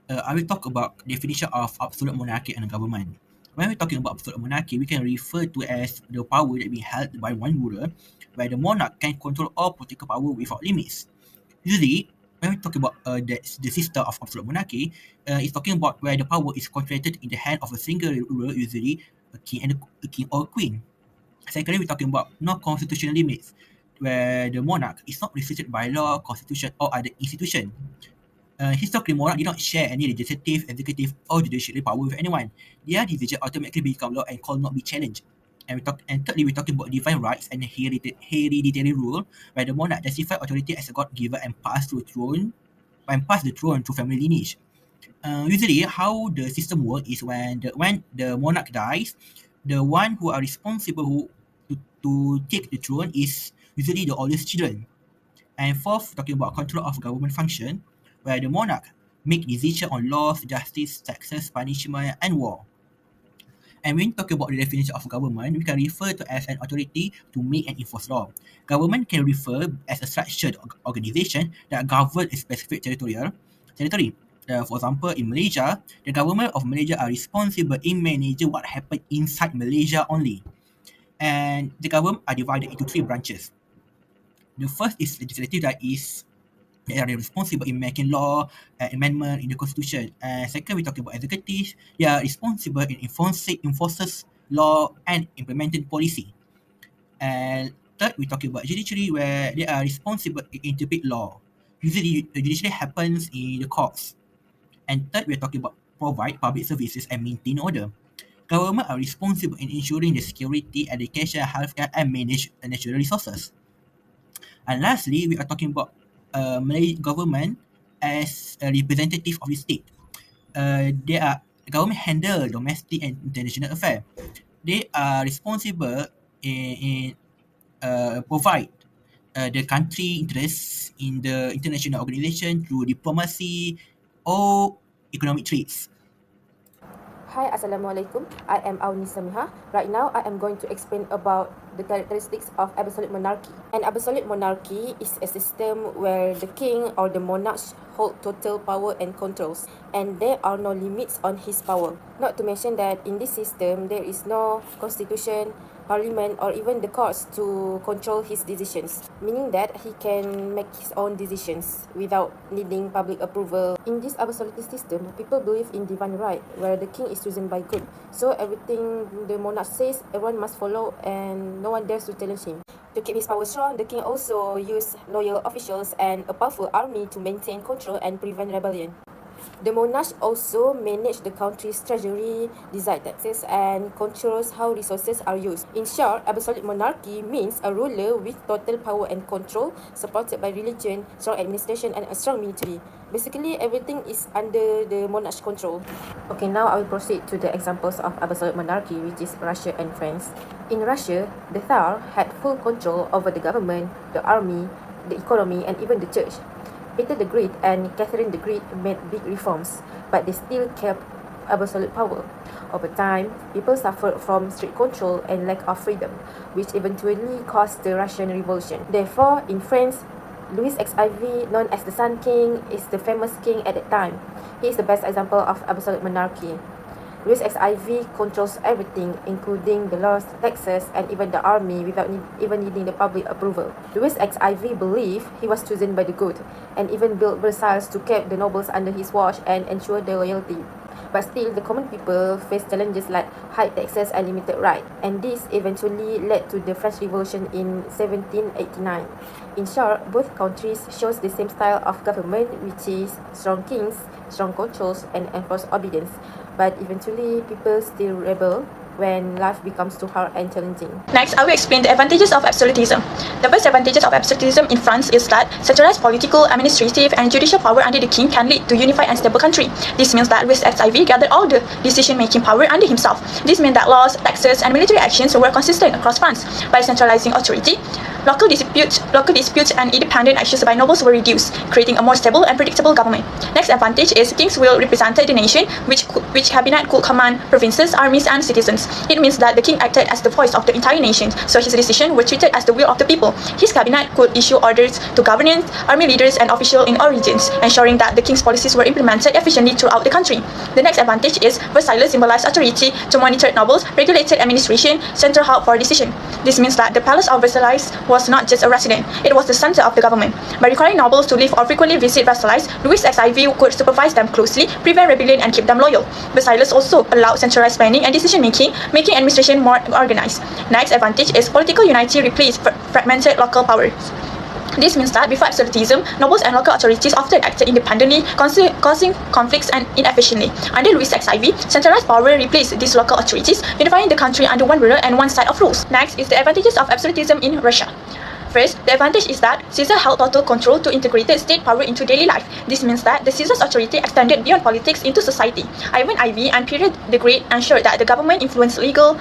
I will talk about definition of absolute monarchy and government. When we're talking about absolute monarchy, we can refer to as the power that being held by one ruler, where the monarch can control all political power without limits. Usually, when we talk about the system of absolute monarchy, it's talking about where the power is concentrated in the hand of a single ruler, usually a king or a queen. Secondly, we're talking about no constitutional limits, where the monarch is not restricted by law, constitution, or other institution. Historically, monarch did not share any legislative, executive, or judiciary power with anyone. Their decision automatically become law and cannot not be challenged. And thirdly, we're talking about divine rights and hereditary rule, where the monarch justifies authority as a god given and pass the throne through family lineage. Usually, how the system works is when the monarch dies, the one who are responsible to take the throne is usually the oldest children. And fourth, talking about control of government function, where the monarch make decision on laws, justice, taxes, punishment, and war. And when talking about the definition of government, we can refer to as an authority to make and enforce law. Government can refer as a structured organization that govern a specific territory. For example, in Malaysia, the government of Malaysia are responsible in managing what happens inside Malaysia only. And the government are divided into three branches. The first is legislative, they are responsible in making law, amendment in the constitution. And second, we're talking about executive. They are responsible in enforces law and implementing policy. And third, we're talking about judiciary, where they are responsible in interpret law. Usually, the judiciary happens in the courts. And third, we're talking about provide public services and maintain order. Government are responsible in ensuring the security, education, healthcare, and manage natural resources. And lastly, we are talking about Malay government as a representative of the state. Government handle domestic and international affairs. They are responsible in provide the country interests in the international organization through diplomacy or economic trades. Hi, Assalamualaikum. I am Auni Samiha. Right now, I am going to explain about the characteristics of absolute monarchy. An absolute monarchy is a system where the king or the monarchs hold total power and controls, and there are no limits on his power. Not to mention that in this system, there is no constitution, parliament, or even the courts to control his decisions, meaning that he can make his own decisions without needing public approval. In this absolute system, people believe in divine right, where the king is chosen by God. So everything the monarch says, everyone must follow, and no one dares to challenge him. To keep his power strong, the king also used loyal officials and a powerful army to maintain control and prevent rebellion. The monarch also manage the country's treasury, decide taxes, and controls how resources are used. In short, absolute monarchy means a ruler with total power and control, supported by religion, strong administration, and a strong military. Basically, everything is under the monarch's control. Okay, now I will proceed to the examples of absolute monarchy, which is Russia and France. In Russia, the Tsar had full control over the government, the army, the economy, and even the church. Peter the Great and Catherine the Great made big reforms, but they still kept absolute power. Over time, people suffered from strict control and lack of freedom, which eventually caused the Russian Revolution. Therefore, in France, Louis XIV, known as the Sun King, is the famous king at that time. He is the best example of absolute monarchy. Louis XIV controls everything, including the laws, taxes, and even the army without even needing the public approval. Louis XIV believed he was chosen by the good, and even built Versailles to keep the nobles under his watch and ensure their loyalty. But still, the common people faced challenges like high taxes and limited rights, and this eventually led to the French Revolution in 1789. In short, both countries shows the same style of government, which is strong kings, strong controls, and enforced obedience. But eventually, people still rebel when life becomes too hard and challenging. Next, I will explain the advantages of absolutism. The first advantages of absolutism in France is that centralized political, administrative, and judicial power under the king can lead to unified and stable country. This means that Louis XIV gathered all the decision-making power under himself. This meant that laws, taxes, and military actions were consistent across France. By centralizing authority, local disputes and independent actions by nobles were reduced, creating a more stable and predictable government. Next advantage is kings will represent the nation, which cabinet could command provinces, armies, and citizens. citizens. It means that the king acted as the voice of the entire nation, so his decisions were treated as the will of the people. His cabinet could issue orders to governors, army leaders, and officials in all regions, ensuring that the king's policies were implemented efficiently throughout the country. The next advantage is Versailles symbolized authority to monitor nobles, regulated administration, central hub for decision. This means that the Palace of Versailles was not just a residence, it was the center of the government. By requiring nobles to live or frequently visit Versailles, Louis XIV could supervise them closely, prevent rebellion, and keep them loyal. Versailles also allowed centralized planning and decision-making, making administration more organized. Next advantage is political unity replaced fragmented local powers. This means that before absolutism, nobles and local authorities often acted independently, causing conflicts and inefficiently. Under Louis XIV, centralized power replaced these local authorities, unifying the country under one ruler and one set of rules. Next is the advantages of absolutism in Russia. First, the advantage is that Caesar held total control to integrated state power into daily life. This means that the Caesar's authority extended beyond politics into society. Ivan IV and Peter the Great ensured that the government influenced legal,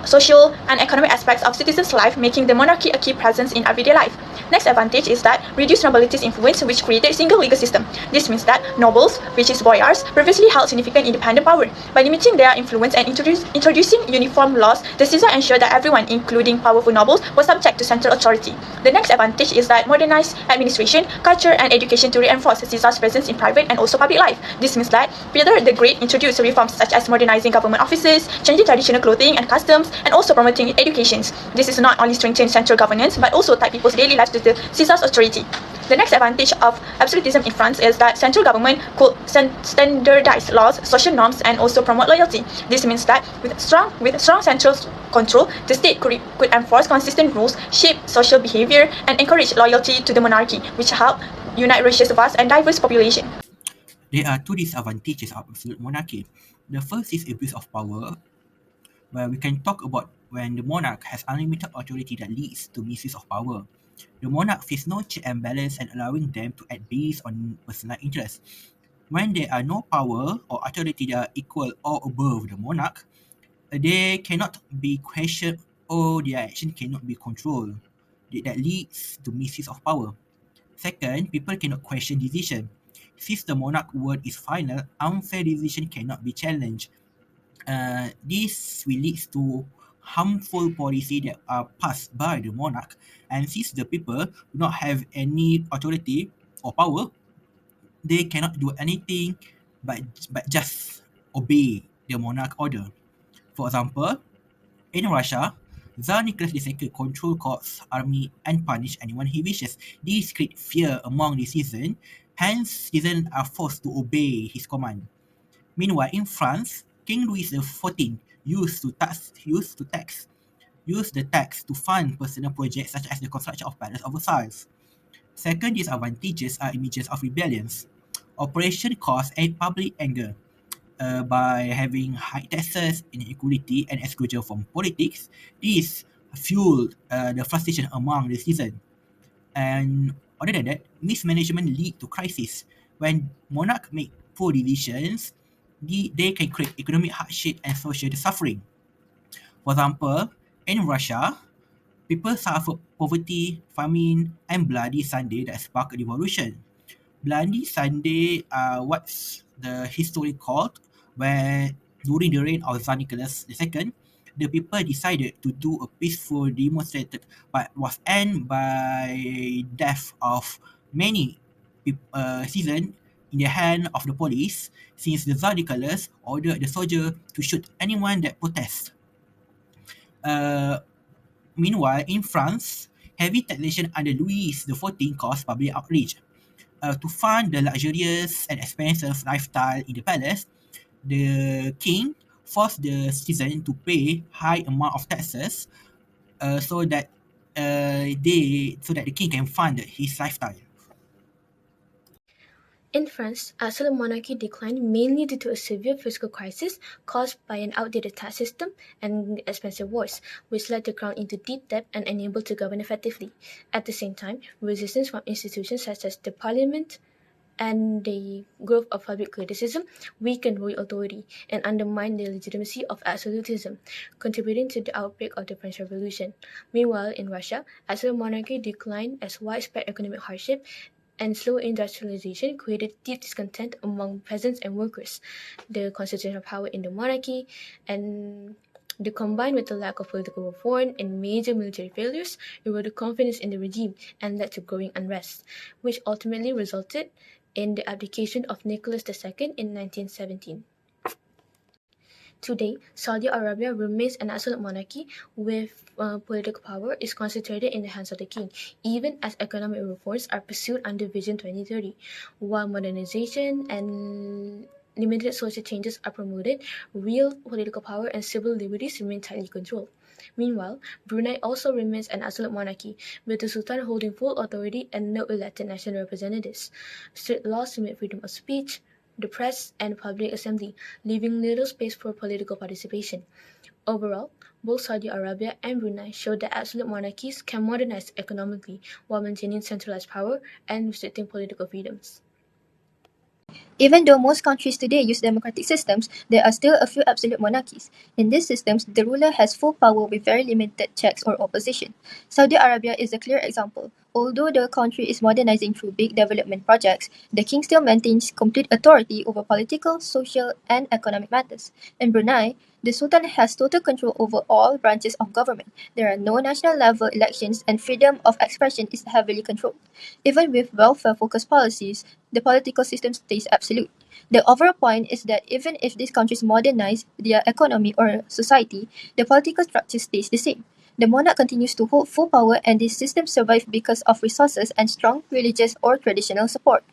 social, and economic aspects of citizens' life, making the monarchy a key presence in everyday life. Next advantage is that reduced nobility's influence, which created a single legal system. This means that nobles, which is boyars, previously held significant independent power. By limiting their influence and introducing uniform laws, the Caesar ensured that everyone, including powerful nobles, was subject to central authority. The next advantage is that modernized administration, culture, and education to reinforce Caesar's presence in private and also public life. This means that Peter the Great introduced reforms such as modernizing government offices, changing traditional clothing and customs, and also promoting education. This is not only strengthened central governance, but also tied people's daily lives to the Caesar's authority. The next advantage of absolutism in France is that central government could standardize laws, social norms, and also promote loyalty. This means that with strong central control, the state could enforce consistent rules, shape social behavior, and encourage loyalty to the monarchy, which help unite Russia's vast and diverse population. There are two disadvantages of absolute monarchy. The first is abuse of power, where we can talk about when the monarch has unlimited authority that leads to misuse of power. The monarch faces no check and balance and allowing them to act based on personal interest. When there are no power or authority that are equal or above the monarch, they cannot be questioned or their action cannot be controlled. That leads to misuse of power. Second, people cannot question decision. Since the monarch word is final, unfair decision cannot be challenged. This will lead to harmful policy that are passed by the monarch, and since the people do not have any authority or power, they cannot do anything but just obey the monarch order. For example, in Russia, Tsar Nicholas II control courts, army, and punish anyone he wishes. This creates fear among the citizens, hence citizens are forced to obey his command. Meanwhile, in France, King Louis XIV used the tax to fund personal projects such as the construction of Palace of Versailles. Second disadvantages are images of rebellions. Operation cause a public anger. By having high taxes, inequality, and exclusion from politics, this fueled the frustration among the citizens. And other than that, mismanagement lead to crisis. When monarchs make poor decisions, they can create economic hardship and social suffering. For example, in Russia, people suffered poverty, famine, and Bloody Sunday that sparked a revolution. Bloody Sunday are what's the history called, where during the reign of Tsar Nicholas II, the people decided to do a peaceful demonstration, but was ended by death of many citizens in the hand of the police, since the Tsar Nicholas ordered the soldier to shoot anyone that protests. Uh, Meanwhile, in France, heavy taxation under Louis XIV caused public outrage. To fund the luxurious and expensive lifestyle in the palace, the king forced the citizen to pay high amount of taxes so that the king can fund his lifestyle. In France, absolute monarchy declined mainly due to a severe fiscal crisis caused by an outdated tax system and expensive wars, which led the crown into deep debt and unable to govern effectively. At the same time, resistance from institutions such as the parliament and the growth of public criticism weakened royal authority and undermined the legitimacy of absolutism, contributing to the outbreak of the French Revolution. Meanwhile, in Russia, absolute monarchy declined as widespread economic hardship and slow industrialization created deep discontent among peasants and workers. The concentration of power in the monarchy and Combined with the lack of political reform and major military failures, eroded confidence in the regime and led to growing unrest, which ultimately resulted in the abdication of Nicholas II in 1917. Today, Saudi Arabia remains an absolute monarchy with political power is concentrated in the hands of the king, even as economic reforms are pursued under Vision 2030, while modernization and limited social changes are promoted, real political power and civil liberties remain tightly controlled. Meanwhile, Brunei also remains an absolute monarchy, with the Sultan holding full authority and no elected national representatives. Strict laws limit freedom of speech, the press, and public assembly, leaving little space for political participation. Overall, both Saudi Arabia and Brunei show that absolute monarchies can modernize economically while maintaining centralized power and restricting political freedoms. Even though most countries today use democratic systems, there are still a few absolute monarchies. In these systems, the ruler has full power with very limited checks or opposition. Saudi Arabia is a clear example. Although the country is modernizing through big development projects, the king still maintains complete authority over political, social, and economic matters. In Brunei, the Sultan has total control over all branches of government. There are no national level elections, and freedom of expression is heavily controlled. Even with welfare focused policies, the political system stays absolute. The overall point is that even if these countries modernize their economy or society, the political structure stays the same. The monarch continues to hold full power, and this system survives because of resources and strong religious or traditional support.